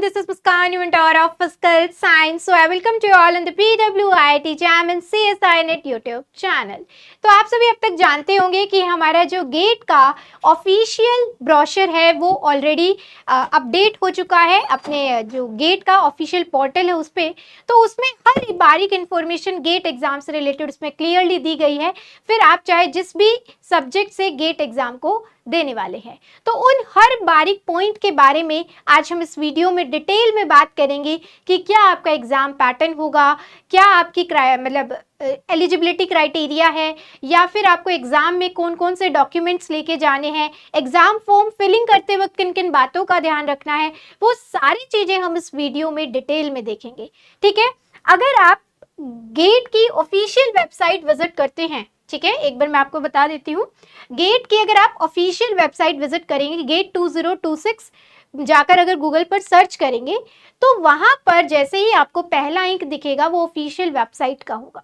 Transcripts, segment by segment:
this is Muskan, your mentor of Physical Science. So I welcome to you all on the PWIIT Jam and CSI Net YouTube channel. तो आप सभी अब तक जानते होंगे कि हमारा जो गेट का ऑफिशियल ब्रोशर है वो ऑलरेडी अपडेट हो चुका है अपने जो गेट का ऑफिशियल पोर्टल है उस पर। तो उसमें हर बारीक इन्फॉर्मेशन गेट एग्जाम से रिलेटेड उसमें क्लियरली दी गई है। फिर आप चाहे जिस भी सब्जेक्ट से गेट एग्जाम को देने वाले हैं तो उन हर बारीक पॉइंट के बारे में आज हम इस वीडियो में डिटेल में बात करेंगे कि क्या आपका एग्जाम पैटर्न होगा, क्या आपकी मतलब एलिजिबिलिटी क्राइटेरिया है, या फिर आपको एग्जाम में कौन कौन से डॉक्यूमेंट्स लेके जाने हैं, एग्जाम फॉर्म फिलिंग करते वक्त किन किन बातों का ध्यान रखना है, वो सारी चीजें हम इस वीडियो में डिटेल में देखेंगे। ठीक है, अगर आप गेट की ऑफिशियल वेबसाइट विजिट करते हैं, ठीक है, एक बार मैं आपको बता देती हूँ, गेट की अगर आप ऑफिशियल वेबसाइट विजिट करेंगे, गेट 2026 जाकर अगर गूगल पर सर्च करेंगे तो वहां पर जैसे ही आपको पहला लिंक दिखेगा वो ऑफिशियल वेबसाइट का होगा।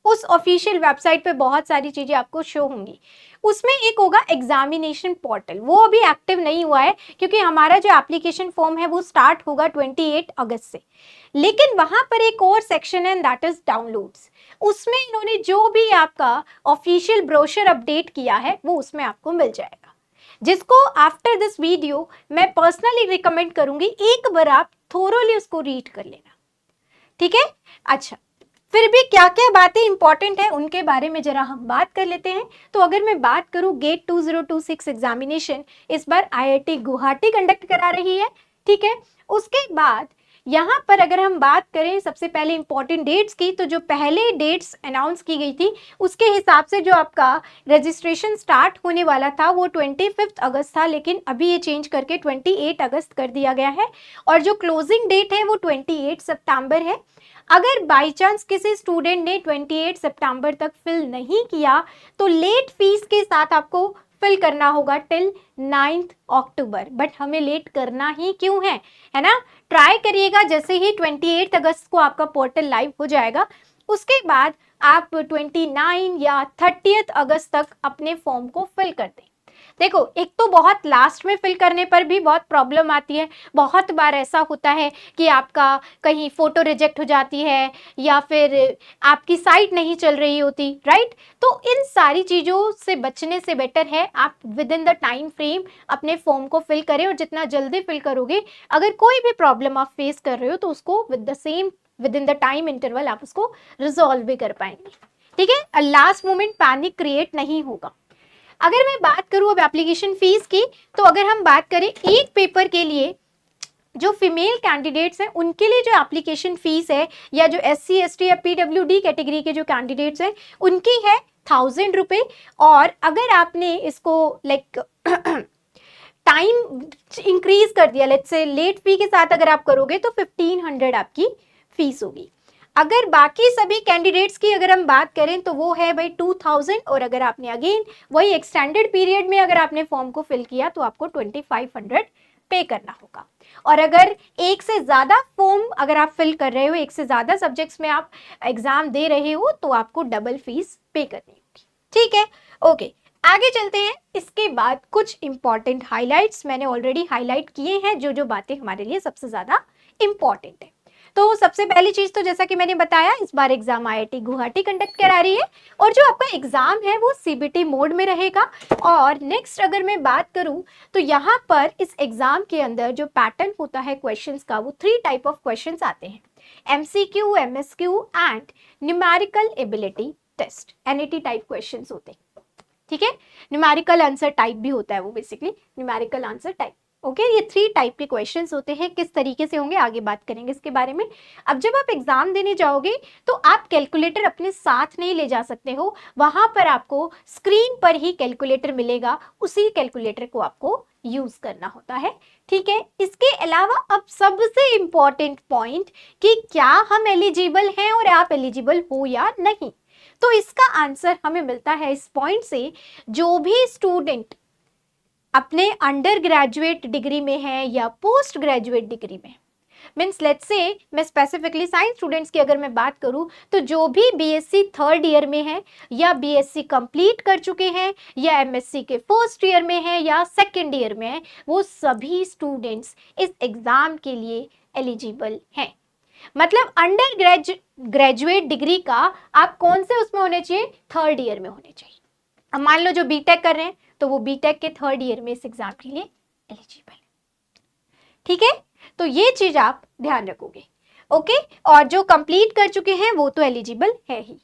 उस ऑफिशियल वेबसाइट पे बहुत सारी चीजें आपको शो होंगी। उसमें एक होगा एग्जामिनेशन पोर्टल, वो अभी एक्टिव नहीं हुआ है क्योंकि हमारा जो एप्लीकेशन फॉर्म है वो स्टार्ट होगा 28 अगस्त से। लेकिन वहां पर एक और सेक्शन है दैट इज डाउनलोड्स। उसमें इन्होंने जो भी आपका ऑफिशियल ब्रोशर अपडेट किया है वो उसमें आपको मिल जाएगा, जिसको आफ्टर दिस वीडियो मैं पर्सनली रिकमेंड करूंगी एक बार आप थोरोली उसको रीड कर लेना। ठीक है, अच्छा, फिर भी क्या क्या बातें इंपॉर्टेंट है उनके बारे में जरा हम बात कर लेते हैं। तो अगर मैं बात करूं, गेट 2026 एग्जामिनेशन इस बार IIT गुवाहाटी कंडक्ट करा रही है। ठीक है, उसके बाद यहाँ पर अगर हम बात करें सबसे पहले इंपॉर्टेंट डेट्स की, तो जो पहले डेट्स अनाउंस की गई थी उसके हिसाब से जो आपका रजिस्ट्रेशन स्टार्ट होने वाला था वो 25 अगस्त था, लेकिन अभी ये चेंज करके 28 अगस्त कर दिया गया है। और जो क्लोजिंग डेट है वो 28 सितंबर है। अगर बाई चांस किसी स्टूडेंट ने 28 सितंबर तक फिल नहीं किया तो लेट फीस के साथ आपको फिल करना होगा टिल 9 अक्टूबर। बट हमें लेट करना ही क्यों है ना, ट्राई करिएगा जैसे ही 28 अगस्त को आपका पोर्टल लाइव हो जाएगा उसके बाद आप 29 या 30 अगस्त तक अपने फॉर्म को फिल कर दें। देखो, एक तो बहुत लास्ट में फिल करने पर भी बहुत प्रॉब्लम आती है। बहुत बार ऐसा होता है कि आपका कहीं फोटो रिजेक्ट हो जाती है या फिर आपकी साइट नहीं चल रही होती, राइट। तो इन सारी चीज़ों से बचने से बेटर है आप with in the time frame अपने फॉर्म को फिल करें, और जितना जल्दी फिल करोगे, अगर कोई भी प्रॉब्लम आप फेस कर रहे हो तो उसको with in the time interval आप उसको रिजॉल्व भी कर पाएंगे। ठीक है, लास्ट मोमेंट पैनिक क्रिएट नहीं होगा। अगर मैं बात करूं अब एप्लीकेशन फीस की, तो अगर हम बात करें एक पेपर के लिए जो फीमेल कैंडिडेट्स हैं उनके लिए जो एप्लीकेशन फीस है, या जो SC ST या PWD कैटेगरी के जो कैंडिडेट्स हैं उनकी है 1000 रुपये। और अगर आपने इसको लाइक टाइम इंक्रीज कर दिया, लेट्स से लेट फी के साथ अगर आप करोगे तो 1500 आपकी फीस होगी। अगर बाकी सभी कैंडिडेट्स की अगर हम बात करें तो वो है भाई 2000। और अगर आपने अगेन वही एक्सटेंडेड पीरियड में अगर आपने फॉर्म को फिल किया तो आपको 2500 पे करना होगा। और अगर एक से ज़्यादा फॉर्म अगर आप फिल कर रहे हो, एक से ज़्यादा सब्जेक्ट्स में आप एग्जाम दे रहे हो, तो आपको डबल फीस पे करनी होगी। ठीक है, ओके, आगे चलते हैं। इसके बाद कुछ इंपॉर्टेंट हाईलाइट्स मैंने ऑलरेडी हाईलाइट किए हैं, जो जो बातें हमारे लिए सबसे ज़्यादा इंपॉर्टेंट है। तो सबसे पहली चीज तो जैसा कि मैंने बताया, इस बार एग्जाम IIT गुवाहाटी कंडक्ट करा रही है और जो आपका एग्जाम है वो CBT मोड में रहेगा। और नेक्स्ट अगर मैं बात करूं तो यहाँ पर इस एग्जाम के अंदर जो पैटर्न होता है क्वेश्चंस का, वो 3 टाइप ऑफ क्वेश्चंस आते हैं, MCQ, MSQ and numerical ability test, NAT type questions होते हैं। ठीक है, न्यूमेरिकल आंसर टाइप भी होता है वो, basically numerical answer type. Okay, ये 3 टाइप के क्वेश्चंस होते हैं। किस तरीके से होंगे आगे बात करेंगे इसके बारे में। अब जब आप एग्जाम देने जाओगे तो आप कैलकुलेटर अपने साथ नहीं ले जा सकते हो, वहां पर आपको स्क्रीन पर ही कैलकुलेटर मिलेगा, उसी कैलकुलेटर को आपको यूज करना होता है। ठीक है, इसके अलावा अब सबसे इंपॉर्टेंट पॉइंट कि क्या हम एलिजिबल हैं और आप एलिजिबल हो या नहीं। तो इसका आंसर हमें मिलता है इस पॉइंट से, जो भी स्टूडेंट अपने अंडर ग्रेजुएट डिग्री में है या पोस्ट ग्रेजुएट डिग्री में, मीन्स लेट्स से मैं स्पेसिफिकली साइंस स्टूडेंट्स की अगर मैं बात करूं तो जो भी बीएससी थर्ड ईयर में है या बीएससी कंप्लीट कर चुके हैं या एमएससी के फर्स्ट ईयर में है या सेकेंड ईयर में है, वो सभी स्टूडेंट्स इस एग्जाम के लिए एलिजिबल हैं। मतलब अंडर ग्रेजुएट डिग्री का आप कौन से उसमें होने चाहिए, थर्ड ईयर में होने चाहिए। अब मान लो जो बीटेक कर रहे हैं तो वो बीटेक के थर्ड ईयर में इस एग्जाम के लिए एलिजिबल है। ठीक है, तो ये चीज आप ध्यान रखोगे। ओके, और जो कंप्लीट कर चुके हैं वो तो एलिजिबल है ही,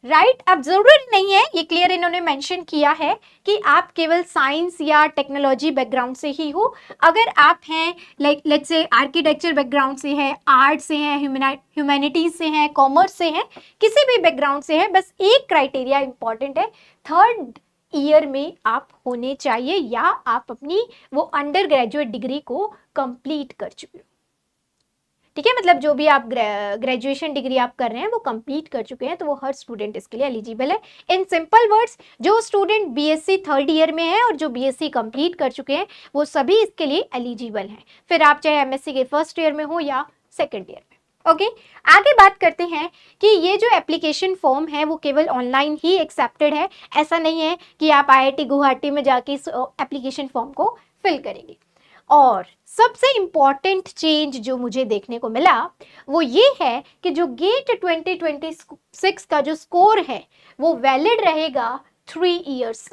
राइट। अब जरूरी नहीं है, ये क्लियर इन्होंने मेंशन किया है कि आप केवल साइंस या टेक्नोलॉजी बैकग्राउंड से ही हो। अगर आप हैं like let's say architecture background से है, आर्ट से है, ह्यूमैनिटीज से है, कॉमर्स से है, किसी भी बैकग्राउंड से है, बस एक क्राइटेरिया इंपॉर्टेंट है, थर्ड ईयर में आप होने चाहिए या आप अपनी वो अंडर ग्रेजुएट डिग्री को कंप्लीट कर चुके हो। ठीक है, मतलब जो भी आप ग्रेजुएशन डिग्री आप कर रहे हैं वो कंप्लीट कर चुके हैं, तो वो हर स्टूडेंट इसके लिए एलिजिबल है। इन सिंपल वर्ड्स, जो स्टूडेंट बीएससी थर्ड ईयर में है और जो बीएससी कंप्लीट कर चुके हैं वो सभी इसके लिए एलिजिबल हैं, फिर आप चाहे एमएससी के फर्स्ट ईयर में हो या सेकेंड ईयर में। ओके, आगे बात करते हैं कि ये जो एप्लीकेशन फॉर्म है वो केवल ऑनलाइन ही एक्सेप्टेड है। ऐसा नहीं है कि आप आईआईटी गुवाहाटी में जाके इस एप्लीकेशन फॉर्म को फिल करेंगे। और सबसे इम्पॉर्टेंट चेंज जो मुझे देखने को मिला वो ये है कि जो गेट 2026 का जो स्कोर है वो वैलिड रहेगा 3 इयर्स।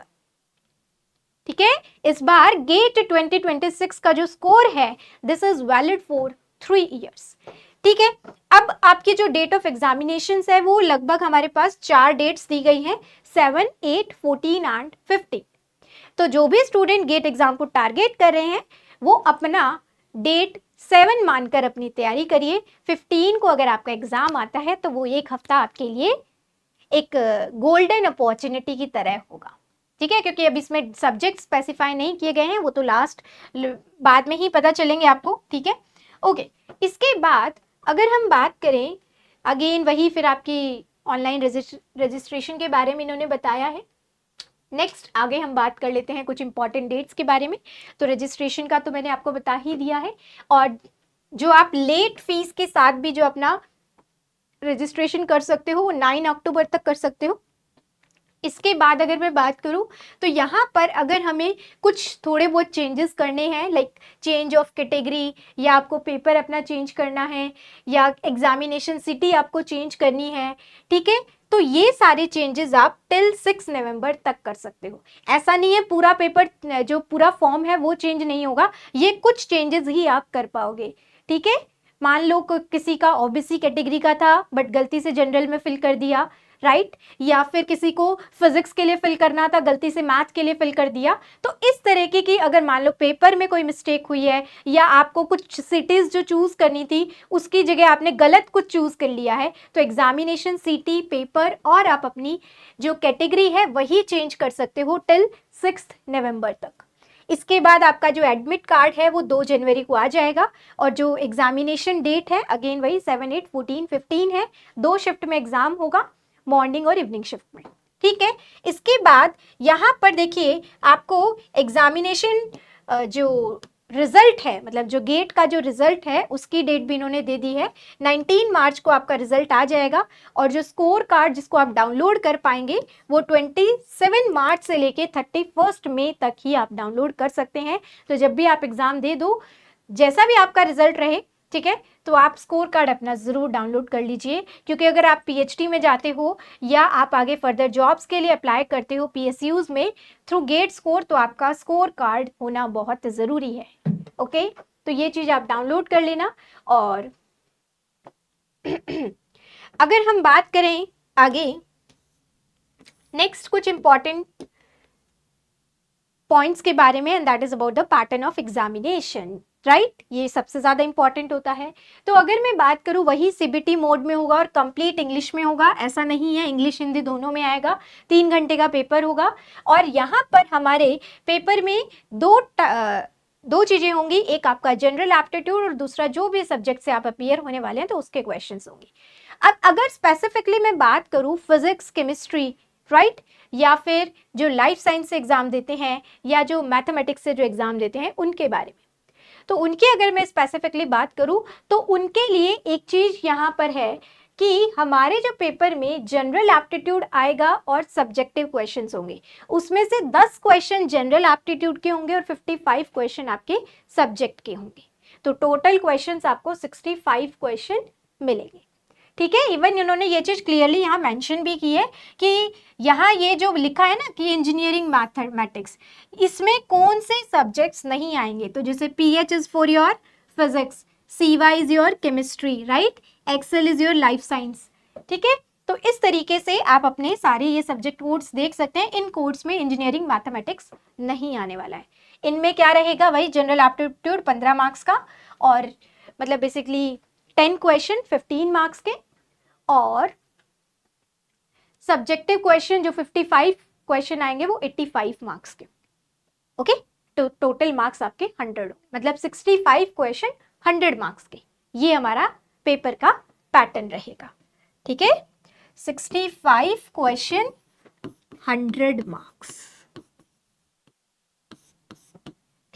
ठीक है, इस बार गेट 2026 का जो स्कोर है this is valid for 3 years. ठीक है, अब आपकी जो डेट ऑफ एग्जामिनेशन है वो लगभग हमारे पास 4 डेट्स दी गई हैं, 7, 8, 14 एंड 15। तो जो भी स्टूडेंट गेट एग्जाम को टारगेट कर रहे हैं वो अपना डेट 7 मानकर अपनी तैयारी करिए। 15 को अगर आपका एग्जाम आता है तो वो एक हफ्ता आपके लिए एक गोल्डन अपॉर्चुनिटी की तरह होगा। ठीक है, क्योंकि अब इसमें सब्जेक्ट स्पेसिफाई नहीं किए गए हैं, वो तो लास्ट बाद में ही पता चलेंगे आपको। ठीक है, ओके। इसके बाद अगर हम बात करें अगेन वही फिर आपकी ऑनलाइन रजिस्ट्रेशन के बारे में इन्होंने बताया है। नेक्स्ट आगे हम बात कर लेते हैं कुछ इंपॉर्टेंट डेट्स के बारे में। तो रजिस्ट्रेशन का तो मैंने आपको बता ही दिया है, और जो आप लेट फीस के साथ भी जो अपना रजिस्ट्रेशन कर सकते हो वो 9 अक्टूबर तक कर सकते हो। इसके बाद अगर मैं बात करूं तो यहाँ पर अगर हमें कुछ थोड़े बहुत चेंजेस करने हैं, लाइक चेंज ऑफ कैटेगरी, या आपको पेपर अपना चेंज करना है, या एग्जामिनेशन सिटी आपको चेंज करनी है, ठीक है, तो ये सारे चेंजेस आप टिल 6 नवंबर तक कर सकते हो। ऐसा नहीं है पूरा पेपर जो पूरा फॉर्म है वो चेंज नहीं होगा, ये कुछ चेंजेस ही आप कर पाओगे। ठीक है, मान लो किसी का ओबीसी कैटेगरी का था बट गलती से जनरल में फिल कर दिया, राइट, या फिर किसी को फिजिक्स के लिए फिल करना था गलती से मैथ के लिए फिल कर दिया। तो इस तरीके की अगर मान लो पेपर में कोई मिस्टेक हुई है या आपको कुछ सिटीज जो चूज करनी थी उसकी जगह आपने गलत कुछ चूज कर लिया है, तो एग्जामिनेशन सिटी, पेपर और आप अपनी जो कैटेगरी है वही चेंज कर सकते हो टिल 6 नवंबर तक। इसके बाद आपका जो एडमिट कार्ड है वो 2 जनवरी को आ जाएगा, और जो एग्जामिनेशन डेट है अगेन वही 7, 8, 14, 15 है। 2 शिफ्ट में एग्जाम होगा, मॉर्निंग और इवनिंग शिफ्ट में। ठीक है, इसके बाद यहाँ पर देखिए आपको एग्जामिनेशन जो रिजल्ट है, मतलब जो गेट का जो रिजल्ट है उसकी डेट भी इन्होंने दे दी है। 19 मार्च को आपका रिजल्ट आ जाएगा, और जो स्कोर कार्ड जिसको आप डाउनलोड कर पाएंगे वो 27 मार्च से लेके 31 मई तक ही आप डाउनलोड कर सकते हैं। तो जब भी आप एग्जाम दे दो, जैसा भी आपका रिजल्ट रहे, ठीक है, तो आप स्कोर कार्ड अपना ज़रूर डाउनलोड कर लीजिए, क्योंकि अगर आप पीएचडी में जाते हो या आप आगे फर्दर जॉब्स के लिए अप्लाई करते हो पीएसयूज में थ्रू गेट स्कोर, तो आपका स्कोर कार्ड होना बहुत ज़रूरी है। ओके, तो ये चीज़ आप डाउनलोड कर लेना। और अगर हम बात करें आगे नेक्स्ट कुछ इंपॉर्टेंट पॉइंट्स के बारे में, and that is about the pattern of examination, right, ये सबसे ज़्यादा इंपॉर्टेंट होता है। तो अगर मैं बात करूँ वही सीबीटी मोड में होगा और कंप्लीट इंग्लिश में होगा, ऐसा नहीं है, इंग्लिश हिंदी दोनों में आएगा। 3 घंटे का पेपर होगा, और यहाँ पर हमारे पेपर में दो चीज़ें होंगी, एक आपका जनरल एप्टीट्यूड और दूसरा जो भी सब्जेक्ट से आप अपीयर होने वाले हैं तो उसके क्वेश्चंस होंगे। अब अगर स्पेसिफिकली मैं बात करूँ फिजिक्स, केमिस्ट्री, राइट, या फिर जो लाइफ साइंस से एग्जाम देते हैं या जो मैथमेटिक्स से जो एग्जाम देते हैं उनके बारे में, तो उनकी अगर मैं स्पेसिफिकली बात करूं तो उनके लिए एक चीज यहाँ पर है कि हमारे जो पेपर में जनरल एप्टीट्यूड आएगा और सब्जेक्टिव क्वेश्चंस होंगे, उसमें से 10 क्वेश्चन जनरल एप्टीट्यूड के होंगे और 55 क्वेश्चन आपके सब्जेक्ट के होंगे। तो टोटल क्वेश्चंस आपको 65 क्वेश्चन मिलेंगे। ठीक है, इवन इन्होंने ये चीज क्लियरली यहाँ मेंशन भी की है कि यहाँ ये जो लिखा है ना कि इंजीनियरिंग मैथमेटिक्स, इसमें कौन से सब्जेक्ट्स नहीं आएंगे। तो जैसे PH is for your physics, CY is your chemistry, right, XL is your life science. ठीक है, तो इस तरीके से आप अपने सारे ये सब्जेक्ट कोड्स देख सकते हैं। इन कोड्स में इंजीनियरिंग मैथमेटिक्स नहीं आने वाला है। इनमें क्या रहेगा, वही जनरल एप्टीट्यूड 15 मार्क्स का, और मतलब बेसिकली 10 क्वेश्चन 15 मार्क्स के, और सब्जेक्टिव क्वेश्चन जो 55 क्वेश्चन आएंगे वो 85 मार्क्स के। ओके, तो टोटल मार्क्स आपके 100, मतलब 65 क्वेश्चन 100 मार्क्स के। ये हमारा पेपर का पैटर्न रहेगा। ठीक है, 65 क्वेश्चन 100 मार्क्स।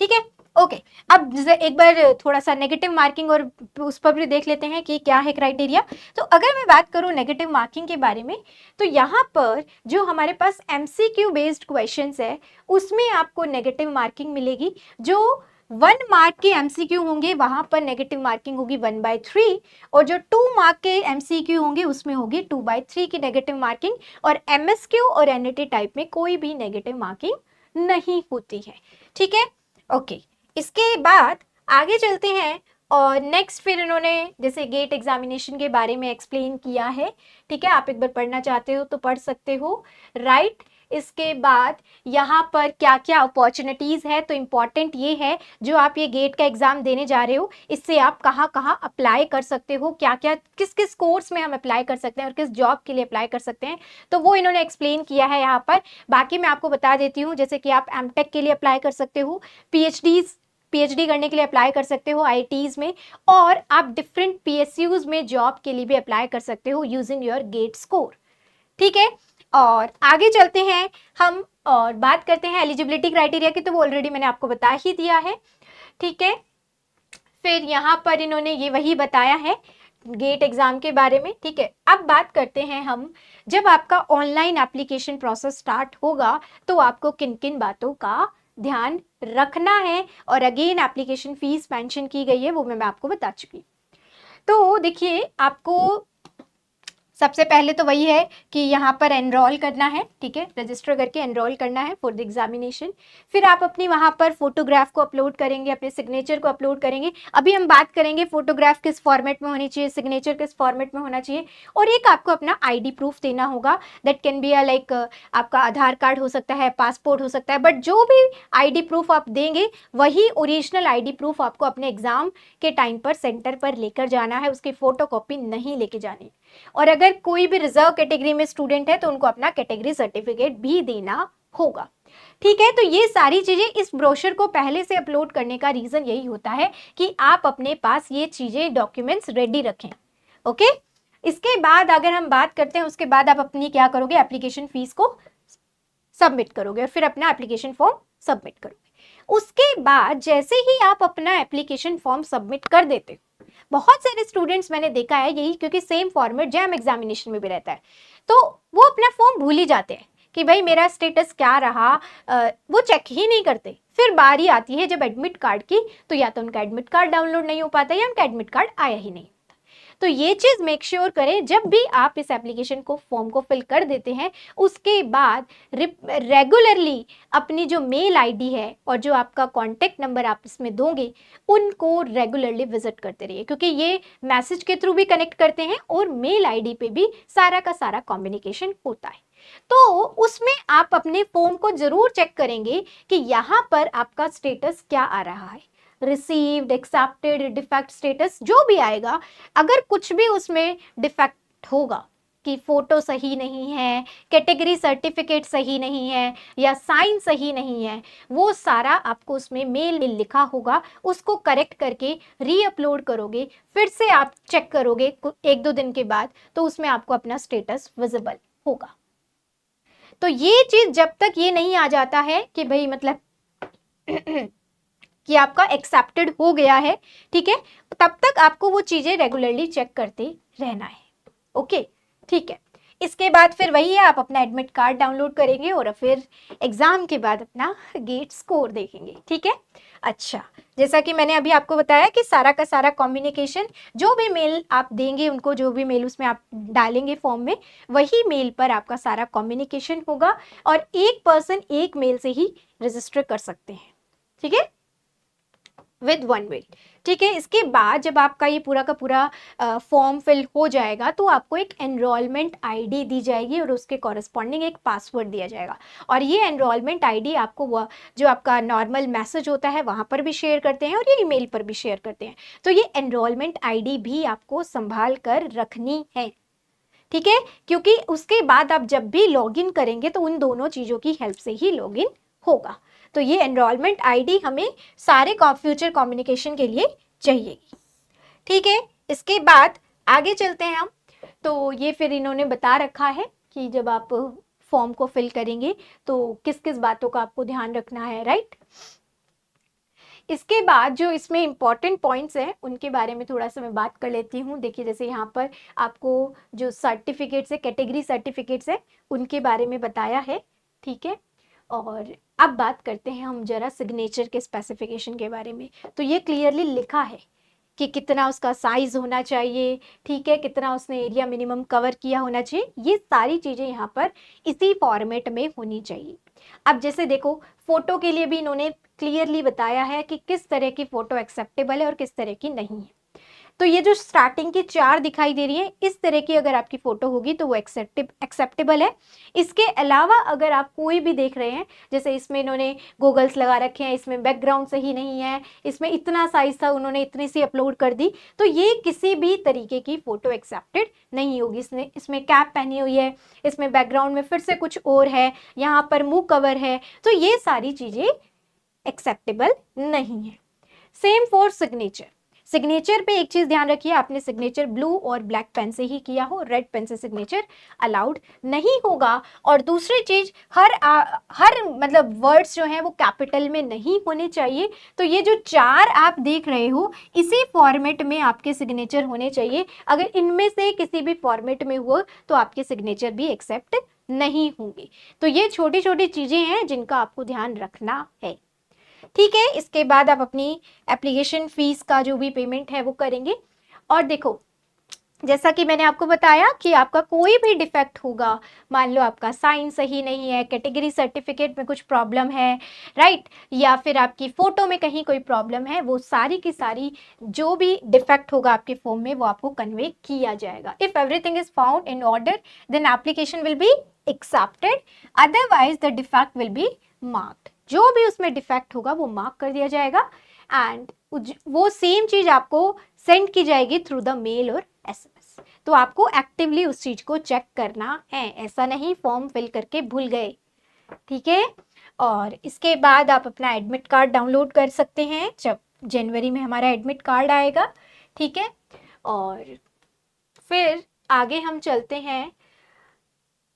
ठीक है, ओके। अब एक बार थोड़ा सा नेगेटिव मार्किंग और उस पर भी देख लेते हैं कि क्या है क्राइटेरिया। तो अगर मैं बात करूं नेगेटिव मार्किंग के बारे में, तो यहाँ पर जो हमारे पास MCQ बेस्ड क्वेश्चंस है उसमें आपको नेगेटिव मार्किंग मिलेगी। जो 1 मार्क के MCQ होंगे वहां पर नेगेटिव मार्किंग होगी 1/3, और जो 2 मार्क के MCQ होंगे उसमें होगी 2/3 की नेगेटिव मार्किंग। और MSQ और NAT टाइप में कोई भी नेगेटिव मार्किंग नहीं होती है। ठीक है, ओके। इसके बाद आगे चलते हैं, और नेक्स्ट फिर इन्होंने जैसे गेट एग्जामिनेशन के बारे में एक्सप्लेन किया है। ठीक है, आप एक बार पढ़ना चाहते हो तो पढ़ सकते हो, राइट। इसके बाद यहाँ पर क्या क्या अपॉर्चुनिटीज है, तो इम्पॉर्टेंट ये है जो आप ये गेट का एग्जाम देने जा रहे हो, इससे आप कहाँ कहाँ अप्लाई कर सकते हो, क्या क्या किस किस कोर्स में हम अप्लाई कर सकते हैं और किस जॉब के लिए अप्लाई कर सकते हैं, तो वो इन्होंने एक्सप्लेन किया है यहाँ पर। बाकी मैं आपको बता देती हूँ, जैसे कि आप MTech के लिए अप्लाई कर सकते हो, PhD करने के लिए अप्लाई कर सकते हो IITs में, और आप डिफरेंट PSUs में जॉब के लिए भी अप्लाई कर सकते हो यूजिंग योर गेट स्कोर। ठीक है, और आगे चलते हैं हम और बात करते हैं एलिजिबिलिटी क्राइटेरिया की, तो वो ऑलरेडी मैंने आपको बता ही दिया है। ठीक है, फिर यहाँ पर इन्होंने ये वही बताया है गेट एग्जाम के बारे में। ठीक है, अब बात करते हैं हम, जब आपका ऑनलाइन एप्लीकेशन प्रोसेस स्टार्ट होगा तो आपको किन किन बातों का ध्यान रखना है, और अगेन एप्लीकेशन फीस मेंशन की गई है, वो मैं आपको बता चुकी। तो देखिए, आपको सबसे पहले तो वही है कि यहाँ पर एनरोल करना है। ठीक है, रजिस्टर करके एनरोल करना है फॉर द एग्जामिनेशन। फिर आप अपनी वहाँ पर फोटोग्राफ को अपलोड करेंगे, अपने सिग्नेचर को अपलोड करेंगे। अभी हम बात करेंगे फोटोग्राफ किस फॉर्मेट में होनी चाहिए, सिग्नेचर किस फॉर्मेट में होना चाहिए, और एक आपको अपना ID प्रूफ देना होगा। दैट कैन बी लाइक आपका आधार कार्ड हो सकता है, पासपोर्ट हो सकता है, बट जो भी ID प्रूफ आप देंगे वही ओरिजिनल ID प्रूफ आपको अपने एग्जाम के टाइम पर सेंटर पर लेकर जाना है, उसकी फोटोकॉपी नहीं लेके जानी। और अगर कोई भी रिजर्व कैटेगरी में स्टूडेंट है तो उनको अपना कैटेगरी सर्टिफिकेट भी देना होगा। ठीक है, तो ये सारी चीजें इस ब्रोशर को पहले से अपलोड करने का रीजन यही होता है कि आप अपने पास ये चीजें डॉक्यूमेंट्स रेडी रखें। ओके, इसके बाद अगर हम बात करते हैं, उसके बाद आप अपनी क्या करोगे, एप्लीकेशन फीस को सबमिट करोगे और फिर अपना एप्लीकेशन फॉर्म सबमिट करोगे। उसके बाद जैसे ही आप अपना एप्लीकेशन फॉर्म सबमिट कर देते हो, बहुत सारे स्टूडेंट्स मैंने देखा है यही, क्योंकि सेम फॉर्मेट जैम एग्जामिनेशन में भी रहता है, तो वो अपना फॉर्म भूल ही जाते हैं कि भाई मेरा स्टेटस क्या रहा, वो चेक ही नहीं करते। फिर बारी आती है जब एडमिट कार्ड की, तो या तो उनका एडमिट कार्ड डाउनलोड नहीं हो पाता या उनका एडमिट कार्ड आया ही नहीं। तो ये चीज मेक श्योर करें, जब भी आप इस एप्लीकेशन को फॉर्म को फिल कर देते हैं, उसके बाद रेगुलरली अपनी जो मेल आईडी है और जो आपका कॉन्टेक्ट नंबर आप इसमें दोगे, उनको रेगुलरली विजिट करते रहिए, क्योंकि ये मैसेज के थ्रू भी कनेक्ट करते हैं और मेल आईडी पे भी सारा का सारा कम्युनिकेशन होता है। तो उसमें आप अपने फॉर्म को जरूर चेक करेंगे कि यहाँ पर आपका स्टेटस क्या आ रहा है, रिसीव्ड, एक्सेप्टेड, डिफेक्ट स्टेटस जो भी आएगा। अगर कुछ भी उसमें डिफेक्ट होगा कि फोटो सही नहीं है, कैटेगरी सर्टिफिकेट सही नहीं है, या साइन सही नहीं है, वो सारा आपको उसमें मेल में लिखा होगा, उसको करेक्ट करके रीअपलोड करोगे, फिर से आप चेक करोगे 1-2 दिन के बाद, तो उसमें आपको अपना स्टेटस विजिबल होगा। तो ये चीज जब तक ये नहीं आ जाता है कि भाई मतलब कि आपका एक्सेप्टेड हो गया है, ठीक है, तब तक आपको वो चीज़ें रेगुलरली चेक करते रहना है। ओके, ठीक है। इसके बाद फिर वही है, आप अपना एडमिट कार्ड डाउनलोड करेंगे और फिर एग्ज़ाम के बाद अपना गेट स्कोर देखेंगे, ठीक है। अच्छा, जैसा कि मैंने अभी आपको बताया कि सारा का सारा कम्युनिकेशन, जो भी मेल आप देंगे उनको, जो भी मेल उसमें आप डालेंगे फॉर्म में, वही मेल पर आपका सारा कम्युनिकेशन होगा और एक पर्सन एक मेल से ही रजिस्टर कर सकते हैं, ठीक है, विद वन मेल, ठीक है। इसके बाद जब आपका ये पूरा का पूरा फॉर्म फिल हो जाएगा तो आपको एक एनरोलमेंट आईडी दी जाएगी और उसके कॉरेस्पॉन्डिंग एक पासवर्ड दिया जाएगा और ये एनरोलमेंट आईडी आपको वो जो आपका नॉर्मल मैसेज होता है वहाँ पर भी शेयर करते हैं और ये ईमेल पर भी शेयर करते हैं। तो ये एनरोलमेंट आईडी भी आपको संभाल कर रखनी है, ठीक है, क्योंकि उसके बाद आप जब भी लॉगिन करेंगे तो उन दोनों चीज़ों की हेल्प से ही लॉगिन होगा। तो ये एनरोलमेंट आईडी हमें सारे फ्यूचर कम्युनिकेशन के लिए चाहिए, ठीक है। इसके बाद आगे चलते हैं हम। तो ये फिर इन्होंने बता रखा है कि जब आप फॉर्म को फिल करेंगे तो किस किस बातों का आपको ध्यान रखना है, राइट। इसके बाद जो इसमें इंपॉर्टेंट पॉइंट्स हैं उनके बारे में थोड़ा सा मैं बात कर लेती हूँ। देखिए, जैसे यहाँ पर आपको जो सर्टिफिकेट्स है, कैटेगरी सर्टिफिकेट्स है, उनके बारे में बताया है, ठीक है। और अब बात करते हैं हम जरा सिग्नेचर के स्पेसिफिकेशन के बारे में। तो ये क्लियरली लिखा है कि कितना उसका साइज होना चाहिए, ठीक है, कितना उसने एरिया मिनिमम कवर किया होना चाहिए, ये सारी चीज़ें यहाँ पर इसी फॉर्मेट में होनी चाहिए। अब जैसे देखो, फोटो के लिए भी इन्होंने क्लियरली बताया है कि किस तरह की फोटो एक्सेप्टेबल है और किस तरह की नहीं है। तो ये जो स्टार्टिंग की 4 दिखाई दे रही है, इस तरह की अगर आपकी फोटो होगी तो वो एक्सेप्टेबल है। इसके अलावा अगर आप कोई भी देख रहे हैं, जैसे इसमें इन्होंने गूगल्स लगा रखे हैं, इसमें बैकग्राउंड सही नहीं है, इसमें इतना साइज था, उन्होंने इतनी सी अपलोड कर दी, तो ये किसी भी तरीके की फोटो एक्सेप्टेड नहीं होगी। इसमें कैप पहनी हुई है, इसमें बैकग्राउंड में फिर से कुछ और है, यहाँ पर मुंह कवर है, तो ये सारी चीजें एक्सेप्टेबल नहीं है। Same for signature. सिग्नेचर पे एक चीज ध्यान रखिए, आपने सिग्नेचर ब्लू और ब्लैक पेन से ही किया हो, रेड पेन से सिग्नेचर अलाउड नहीं होगा। और दूसरी चीज, हर मतलब वर्ड्स जो हैं वो कैपिटल में नहीं होने चाहिए। तो ये जो 4 आप देख रहे हो, इसी फॉर्मेट में आपके सिग्नेचर होने चाहिए। अगर इनमें से किसी भी फॉर्मेट में हुआ तो आपके सिग्नेचर भी एक्सेप्ट नहीं होंगे। तो ये छोटी छोटी चीजें हैं जिनका आपको ध्यान रखना है, ठीक है। इसके बाद आप अपनी एप्लीकेशन फीस का जो भी पेमेंट है वो करेंगे। और देखो, जैसा कि मैंने आपको बताया कि आपका कोई भी डिफेक्ट होगा, मान लो आपका साइन सही नहीं है, कैटेगरी सर्टिफिकेट में कुछ प्रॉब्लम है, राइट, या फिर आपकी फ़ोटो में कहीं कोई प्रॉब्लम है, वो सारी की सारी जो भी डिफेक्ट होगा आपके फॉर्म में वो आपको कन्वे किया जाएगा। If everything is found in order then application will be accepted, otherwise the defect will be marked. जो भी उसमें डिफेक्ट होगा वो मार्क कर दिया जाएगा एंड वो सेम चीज़ आपको सेंड की जाएगी थ्रू द मेल और SMS। तो आपको एक्टिवली उस चीज को चेक करना है, ऐसा नहीं फॉर्म फिल करके भूल गए, ठीक है। और इसके बाद आप अपना एडमिट कार्ड डाउनलोड कर सकते हैं जब जनवरी में हमारा एडमिट कार्ड आएगा, ठीक है। और फिर आगे हम चलते हैं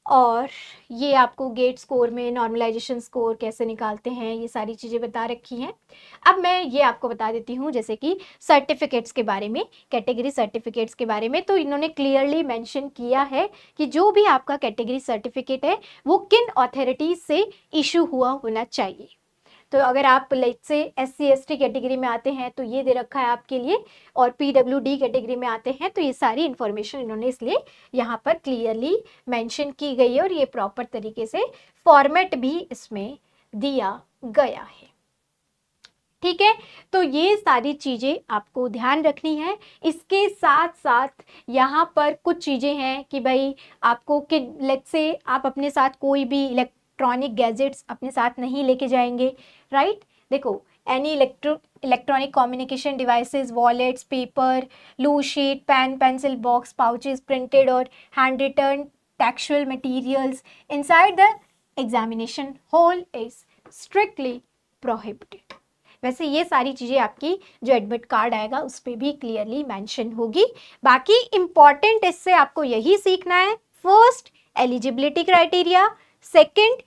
और ये आपको गेट स्कोर में नॉर्मलाइजेशन स्कोर कैसे निकालते हैं, ये सारी चीज़ें बता रखी हैं। अब मैं ये आपको बता देती हूँ जैसे कि सर्टिफिकेट्स के बारे में, कैटेगरी सर्टिफिकेट्स के बारे में। तो इन्होंने क्लियरली मेंशन किया है कि जो भी आपका कैटेगरी सर्टिफिकेट है वो किन अथॉरिटीज से इशू हुआ होना चाहिए। तो अगर आप लाइक से SC/ST कैटेगरी में आते हैं तो ये दे रखा है आपके लिए, और PWD कैटेगरी में आते हैं तो ये सारी इन्फॉर्मेशन इन्होंने इसलिए यहाँ पर क्लियरली मेंशन की गई है और ये प्रॉपर तरीके से फॉर्मेट भी इसमें दिया गया है, ठीक है। तो ये सारी चीज़ें आपको ध्यान रखनी है। इसके साथ साथ यहाँ पर कुछ चीज़ें हैं कि भाई आपको कि लेट्स से आप अपने साथ कोई भी इलेक्ट्रॉनिक गैजेट्स अपने साथ नहीं लेके जाएंगे, राइट। देखो, any electronic communication devices, wallets, paper, loose sheet, pen, pencil box, pouches, printed और handwritten textual materials inside the examination hall is strictly prohibited. वैसे ये सारी चीज़ें आपकी जो एडमिट कार्ड आएगा उस पर भी क्लियरली मेंशन होगी। बाकी इम्पॉर्टेंट इससे आपको यही सीखना है, फर्स्ट एलिजिबिलिटी क्राइटेरिया, सेकंड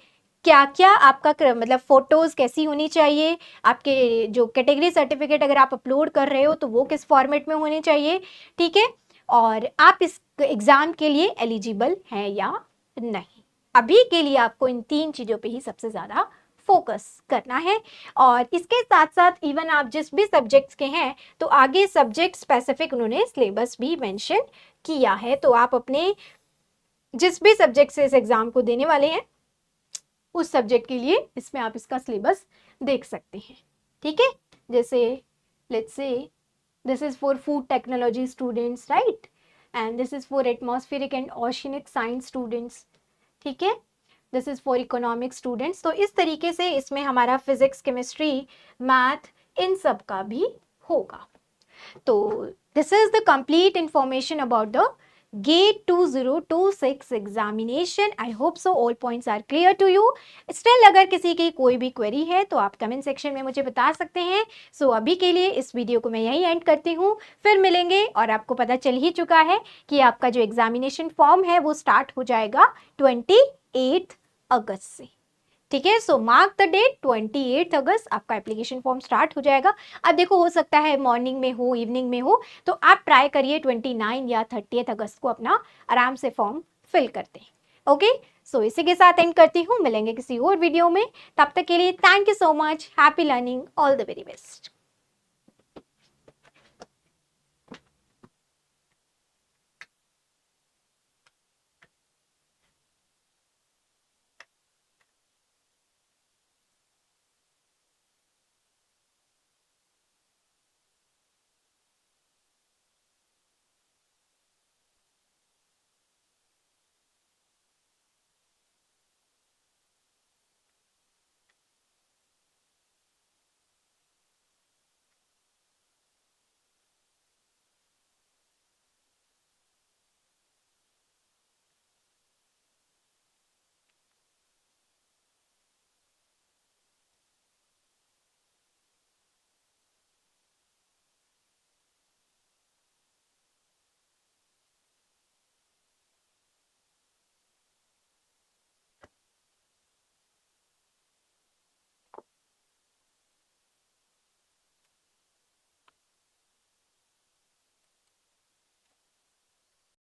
क्या क्या आपका मतलब फ़ोटोज़ कैसी होनी चाहिए, आपके जो कैटेगरी सर्टिफिकेट अगर आप अपलोड कर रहे हो तो वो किस फॉर्मेट में होने चाहिए, ठीक है? और आप इस एग्ज़ाम के लिए एलिजिबल हैं या नहीं। अभी के लिए आपको इन 3 चीज़ों पे ही सबसे ज़्यादा फोकस करना है। और इसके साथ-साथ इवन आप जिस भी सब्जेक्ट्स के हैं, तो आगे सब्जेक्ट स्पेसिफिक उन्होंने सिलेबस भी मेंशन किया है। तो आप अपने जिस भी सब्जेक्ट से इस एग्ज़ाम को देने वाले हैं, उस सब्जेक्ट के लिए इसमें आप इसका सिलेबस देख सकते हैं, ठीक है? जैसे let's say this is for food technology students, right? And this is for atmospheric and oceanic science students, ठीक है? This is for economic students. तो इस तरीके से इसमें हमारा फिजिक्स, केमिस्ट्री, मैथ, इन सब का भी होगा। तो this is the complete information about the GATE 2026 examination. I hope so all points are clear to you. Still अगर किसी की कोई भी क्वेरी है तो आप कमेंट सेक्शन में मुझे बता सकते हैं। सो अभी के लिए इस वीडियो को मैं यहीं एंड करती हूँ, फिर मिलेंगे। और आपको पता चल ही चुका है कि आपका जो एग्जामिनेशन फॉर्म है वो स्टार्ट हो जाएगा 28 अगस्त से, ठीक है? सो मार्क द डेट, 28 अगस्त आपका एप्लीकेशन फॉर्म स्टार्ट हो जाएगा। अब देखो, हो सकता है मॉर्निंग में हो, इवनिंग में हो, तो आप ट्राई करिए 29 या 30 अगस्त को अपना आराम से फॉर्म फिल करते हैं। ओके, सो इसी के साथ एंड करती हूँ, मिलेंगे किसी और वीडियो में। तब तक के लिए thank you so much, happy learning, all the very best.